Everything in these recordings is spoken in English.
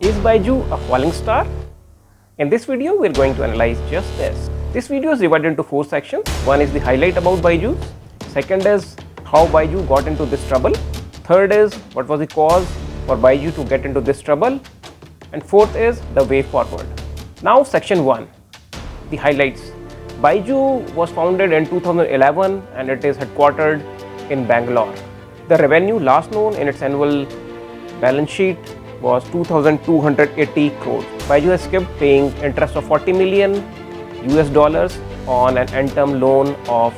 Is Byju a falling star? In this video, we are going to analyze just this. This video is divided into 4 sections. One is the highlight about Byju. Second is how Byju got into this trouble. Third is what was the cause for Byju to get into this trouble. And fourth is the way forward. Now section 1, the highlights. Byju was founded in 2011 and it is headquartered in Bangalore. The revenue last known in its annual balance sheet was 2,280 crores. Byju has skipped paying interest of 40 million US dollars on an end-term loan of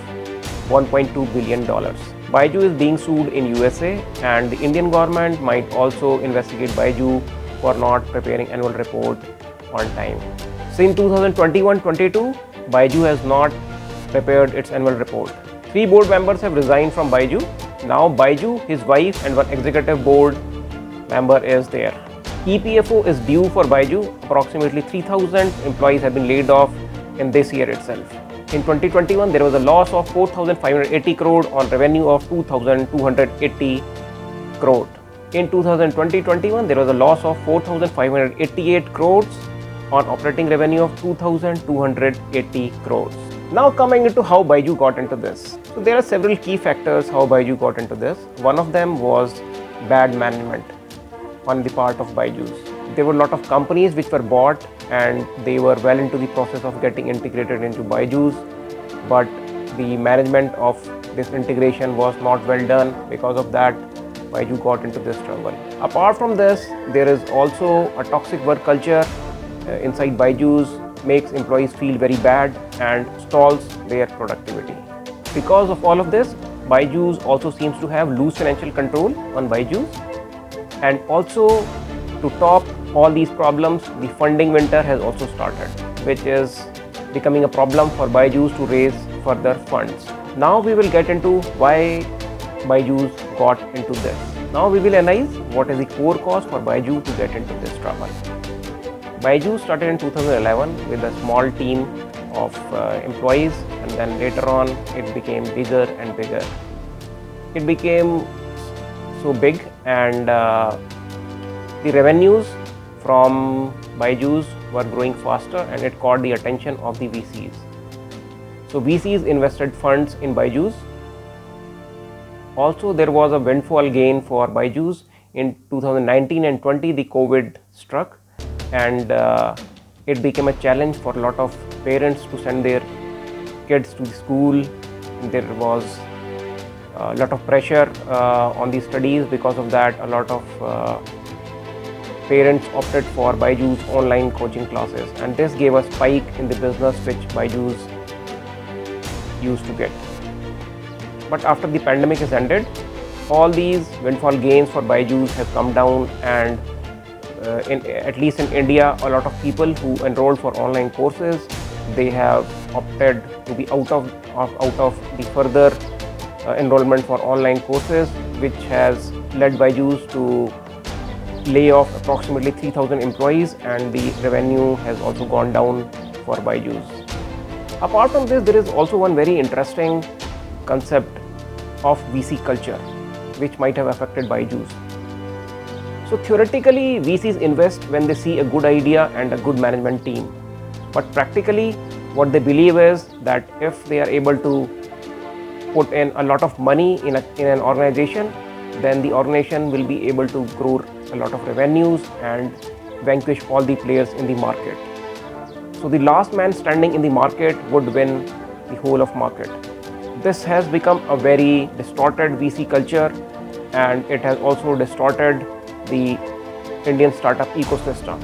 1.2 billion dollars. Byju is being sued in USA and the Indian government might also investigate Byju for not preparing annual report on time. So in 2021-22, Byju has not prepared its annual report. 3 board members have resigned from Byju. Now Byju, his wife and one executive board member is there. EPFO is due for Byju. Approximately 3,000 employees have been laid off in this year itself. In 2021, there was a loss of 4,580 crore on revenue of 2,280 crore. In 2020-21, there was a loss of 4,588 crores on operating revenue of 2,280 crores. Now coming into how Byju got into this. So there are several key factors how Byju got into this. One of them was bad management on the part of Byju's. There were a lot of companies which were bought and they were well into the process of getting integrated into Byju's, but the management of this integration was not well done. Because of that, Byju got into this trouble. Apart from this, there is also a toxic work culture inside Byju's, makes employees feel very bad and stalls their productivity. Because of all of this, Byju's also seems to have loose financial control on Byju's. And also, to top all these problems, the funding winter has also started, which is becoming a problem for Byju's to raise further funds. Now we will get into why Byju's got into this. Now we will analyze what is the core cause for Byju to get into this trouble. Byju started in 2011 with a small team of employees, and then later on it became bigger and bigger. It became so big and the revenues from Byju's were growing faster and it caught the attention of the VCs. So VCs invested funds in Byju's. Also there was a windfall gain for Byju's. In 2019 and 20 the COVID struck and it became a challenge for a lot of parents to send their kids to the school. There was a lot of pressure on the studies. Because of that, a lot of parents opted for Byju's online coaching classes, and this gave a spike in the business which Byju's used to get. But after the pandemic has ended, all these windfall gains for Byju's have come down, and at least in India, a lot of people who enrolled for online courses, they have opted to be out of the further enrollment for online courses, which has led Byju's to lay off approximately 3,000 employees, and the revenue has also gone down for Byju's. Apart from this, there is also one very interesting concept of VC culture which might have affected Byju's. So theoretically, VCs invest when they see a good idea and a good management team, but practically what they believe is that if they are able to put in a lot of money in an organization, then the organization will be able to grow a lot of revenues and vanquish all the players in the market. So the last man standing in the market would win the whole of market. This has become a very distorted VC culture, and it has also distorted the Indian startup ecosystem.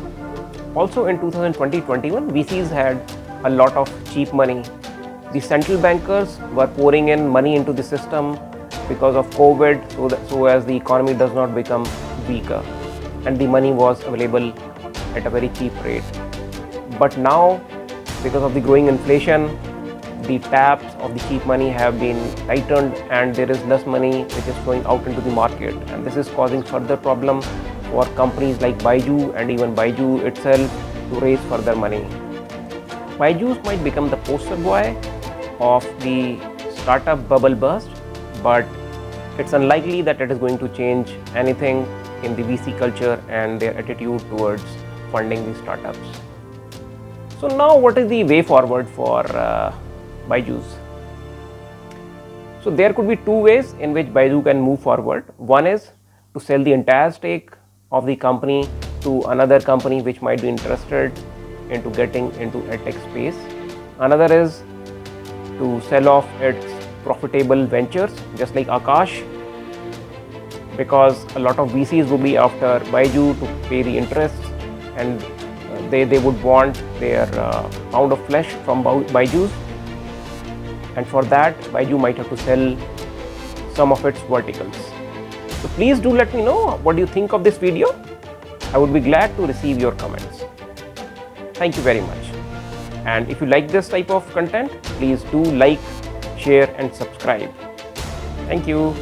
Also in 2020-21, VCs had a lot of cheap money. The central bankers were pouring in money into the system because of COVID, so as the economy does not become weaker, and the money was available at a very cheap rate. But now, because of the growing inflation, the taps of the cheap money have been tightened and there is less money which is flowing out into the market, and this is causing further problem for companies like Byju and even Byju itself to raise further money. Byju's might become the poster boy of the startup bubble burst, but it's unlikely that it is going to change anything in the VC culture and their attitude towards funding these startups. So now what is the way forward for Byju's? So there could be two ways in which Byju can move forward. One is to sell the entire stake of the company to another company which might be interested into getting into edtech space. Another is to sell off its profitable ventures, just like Akash, because a lot of VCs would be after Byju to pay the interest, and they would want their pound of flesh from Byju, and for that Byju might have to sell some of its verticals. So please do let me know what do you think of this video. I would be glad to receive your comments. Thank you very much. And if you like this type of content, please do like, share and subscribe. Thank you.